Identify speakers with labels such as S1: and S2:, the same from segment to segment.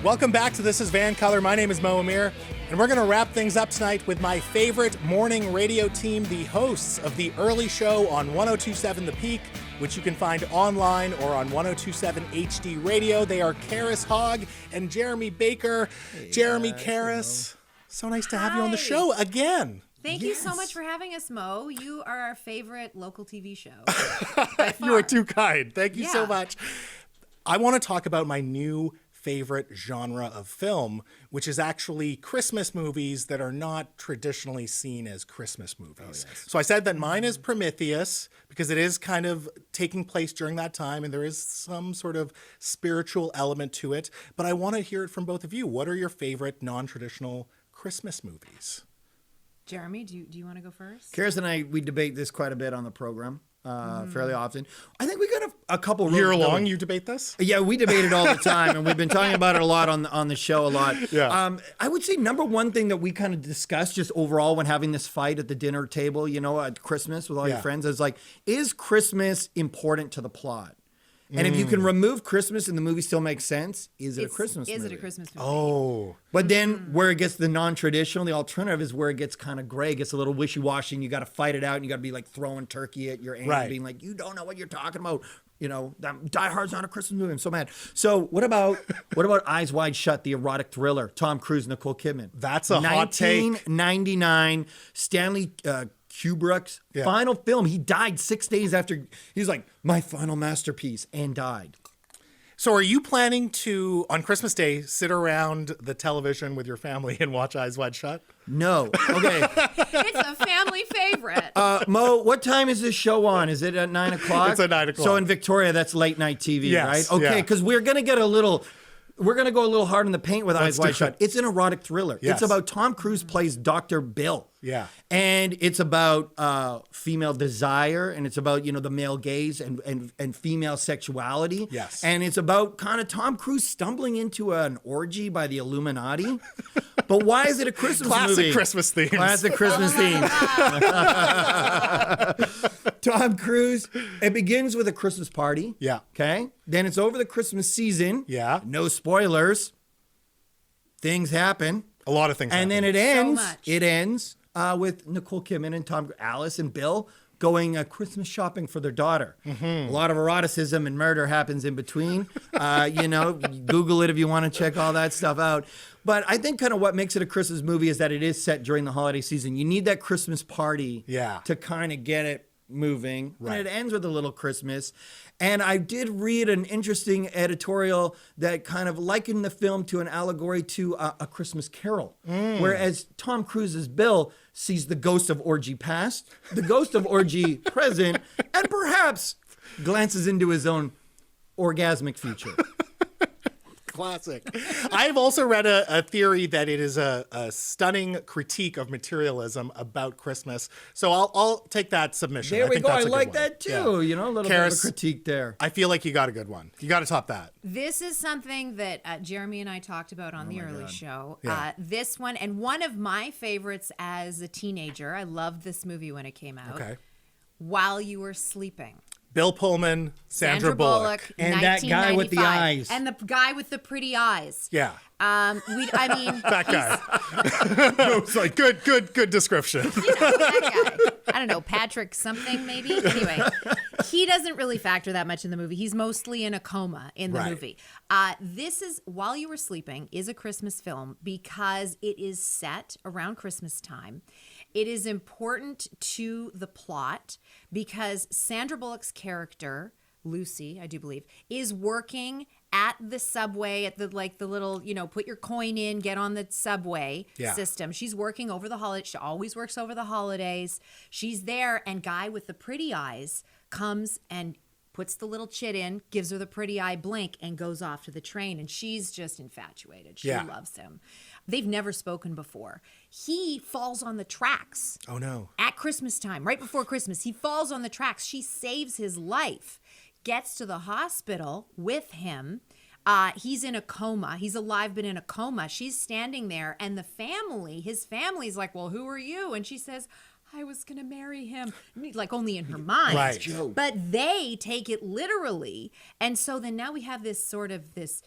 S1: Welcome back to This is VANCOLOUR. My name is Mo Amir, and we're going to wrap things up tonight with my favorite morning radio team, the hosts of the early show on 102.7 The Peak, which you can find online or on 102.7 HD Radio. They are Charis, Hogg, and Jeremy Baker. Hey, Jeremy, Charis, so nice to have you on the show again.
S2: Thank you so much for having us, Mo. You are our favorite local TV show.
S1: You are too kind. Thank you so much. I want to talk about my new favorite genre of film, which is actually Christmas movies that are not traditionally seen as Christmas movies. Oh, yes. So I said that mine is Prometheus because it is kind of taking place during that time and there is some sort of spiritual element to it. But I want to hear it from both of you. What are your favorite non-traditional Christmas movies?
S2: Jeremy, do you want to go first?
S3: Charis and I, we debate this quite a bit on the program. Fairly often. I think we got a couple
S1: year long you debate this?
S3: Yeah, we debate it all the time, and we've been talking about it a lot on the show a lot.
S1: Yeah.
S3: I would say number one thing that we kind of discussed just overall when having this fight at the dinner table, you know, at Christmas with all your friends, is like, is Christmas important to the plot? And if you can remove Christmas and the movie still makes sense, is it a Christmas movie?
S2: Is it a Christmas movie?
S1: Oh.
S3: But then where it gets the non-traditional, the alternative is where it gets kind of gray, gets a little wishy-washy, and you got to fight it out, and you got to be like throwing turkey at your aunt, being like, you don't know what you're talking about. You know, Die Hard's not a Christmas movie. I'm so mad. So what about Eyes Wide Shut, the erotic thriller? Tom Cruise, Nicole Kidman.
S1: That's a hot take.
S3: 1999, Stanley Kubrick's final film. He died 6 days after. He's like, my final masterpiece, and died.
S1: So are you planning to, on Christmas Day, sit around the television with your family and watch Eyes Wide Shut?
S3: No. Okay.
S2: It's a family favorite.
S3: Mo, what time is this show on? Is it at 9 o'clock?
S1: It's at 9 o'clock.
S3: So in Victoria, that's late night TV,
S1: yes,
S3: right? Okay, because we're going to go a little hard in the paint with Eyes Wide Shut. It's an erotic thriller.
S1: Yes.
S3: It's about Tom Cruise plays Dr. Bill.
S1: Yeah.
S3: And it's about female desire, and it's about, you know, the male gaze and female sexuality.
S1: Yes.
S3: And it's about kind of Tom Cruise stumbling into an orgy by the Illuminati. But why is it a Christmas movie?
S1: Classic Christmas themes.
S3: Classic Christmas themes. Tom Cruise, it begins with a Christmas party.
S1: Yeah.
S3: Okay. Then it's over the Christmas season.
S1: Yeah.
S3: No spoilers. Things happen.
S1: A lot of things
S3: And
S1: happen.
S3: then it ends.
S2: So much.
S3: It ends with Nicole Kidman and Alice and Bill going Christmas shopping for their daughter. A lot of eroticism and murder happens in between. You know, Google it if you want to check all that stuff out. But I think kind of what makes it a Christmas movie is that it is set during the holiday season. You need that Christmas party to kind of get it moving.
S1: Right.
S3: And it ends with a little Christmas. And I did read an interesting editorial that kind of likened the film to an allegory to a Christmas Carol. Whereas Tom Cruise's Bill sees the ghost of orgy past, the ghost of orgy present, and perhaps glances into his own orgasmic future.
S1: Classic. I've also read a theory that it is a stunning critique of materialism about Christmas. So I'll take that submission.
S3: There we go. I
S1: that's a good
S3: like
S1: one.
S3: that too.
S1: Yeah.
S3: You know, a little
S1: Charis,
S3: bit of a critique there.
S1: I feel like you got a good one. You got to top that.
S2: This is something that Jeremy and I talked about on the early show.
S1: Yeah.
S2: This one, and one of my favorites as a teenager. I loved this movie when it came out.
S1: Okay.
S2: While You Were Sleeping.
S1: Bill Pullman, Sandra Bullock.
S3: And that guy with the
S2: 1995.
S3: eyes.
S2: And the guy with the pretty eyes.
S1: Yeah.
S2: I mean,
S1: That guy. It's like good description.
S2: that guy. I don't know, Patrick something maybe. Anyway, he doesn't really factor that much in the movie. He's mostly in a coma in the movie. This is While You Were Sleeping is a Christmas film because it is set around Christmas time. It is important to the plot because Sandra Bullock's character, Lucy, I do believe, is working at the subway at the little, you know, put your coin in, get on the subway system. She's working over the holidays. She always works over the holidays. She's there, and guy with the pretty eyes comes and puts the little chit in, gives her the pretty eye blink, and goes off to the train. And she's just infatuated. She loves him. They've never spoken before. He falls on the tracks.
S1: Oh, no.
S2: At Christmas time, right before Christmas, he falls on the tracks. She saves his life, gets to the hospital with him. He's in a coma. He's alive, but in a coma. She's standing there, and his family's like, well, who are you? And she says, I was going to marry him. Like only in her mind.
S1: Right.
S2: But they take it literally. And so then now we have this sort of this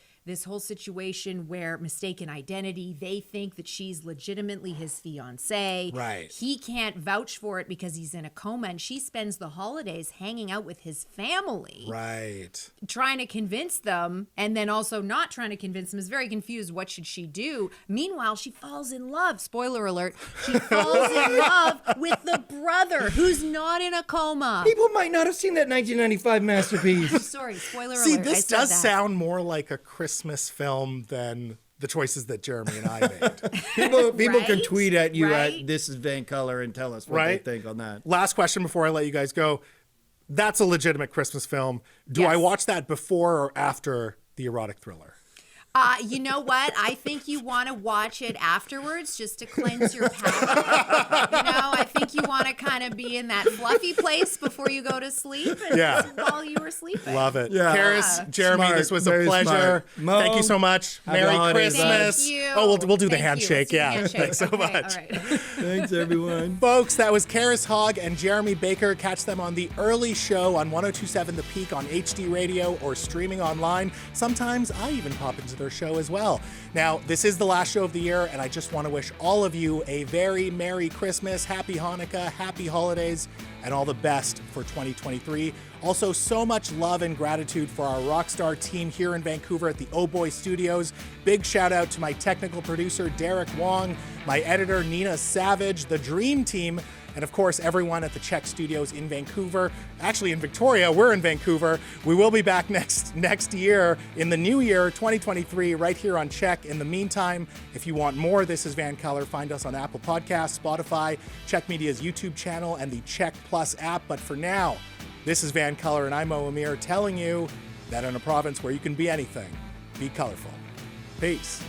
S2: whole situation where mistaken identity, they think that she's legitimately his fiancée.
S1: Right.
S2: He can't vouch for it because he's in a coma, and she spends the holidays hanging out with his family.
S1: Right.
S2: Trying to convince them, and then also not trying to convince them, is very confused. What should she do? Meanwhile, she falls in love. Spoiler alert. She falls in love with the brother who's not in a coma.
S3: People might not have seen that 1995 masterpiece.
S2: Sorry, spoiler
S1: See,
S2: alert.
S1: this
S2: I said
S1: does
S2: that.
S1: sound more like a Christmas film than the choices that Jeremy and I made.
S3: People can
S2: Right?
S3: tweet at you
S2: Right?
S3: at This Is VANCOLOUR and tell us what
S1: Right?
S3: they think on that.
S1: Last question before I let you guys go. That's a legitimate Christmas film. Do I
S2: Yes.
S1: watch that before or after the erotic thriller?
S2: You know what? I think you want to watch it afterwards just to cleanse your palate. I think you want to kind of be in that fluffy place before you go to sleep and
S1: Yeah.
S2: while you were sleeping.
S1: Love it.
S3: Yeah.
S1: Charis, Jeremy,
S3: Smart.
S1: this was a
S3: Very
S1: pleasure.
S3: smart. Mo,
S1: Thank you so much.
S3: happy
S1: Merry
S3: holidays, bud.
S1: Christmas.
S2: Thank you.
S1: Oh, we'll do the
S2: Thank you.
S1: handshake.
S2: Let's do the
S1: Yeah.
S2: handshake.
S1: Thanks so
S2: Okay,
S1: much.
S2: All right.
S3: Thanks, everyone.
S1: Folks, that was Charis Hogg and Jeremy Baker. Catch them on The Early Show on 102.7 The Peak on HD Radio or streaming online. Sometimes I even pop into their show as well. Now, this is the last show of the year, and I just want to wish all of you a very Merry Christmas, Happy Hanukkah, Happy Holidays, and all the best for 2023. Also, so much love and gratitude for our Rockstar team here in Vancouver at the Oh Boy Studios. Big shout out to my technical producer, Derek Wong, my editor, Nina Savage, the Dream Team, and of course, everyone at the Czech Studios in Vancouver. Actually, in Victoria, we're in Vancouver. We will be back next year, in the new year, 2023, right here on Czech. In the meantime, if you want more, This is VANCOLOUR. Find us on Apple Podcasts, Spotify, Czech Media's YouTube channel, and the Czech Plus app. But for now, this is VANCOLOUR, and I'm Mo Amir telling you that in a province where you can be anything, be colorful. Peace.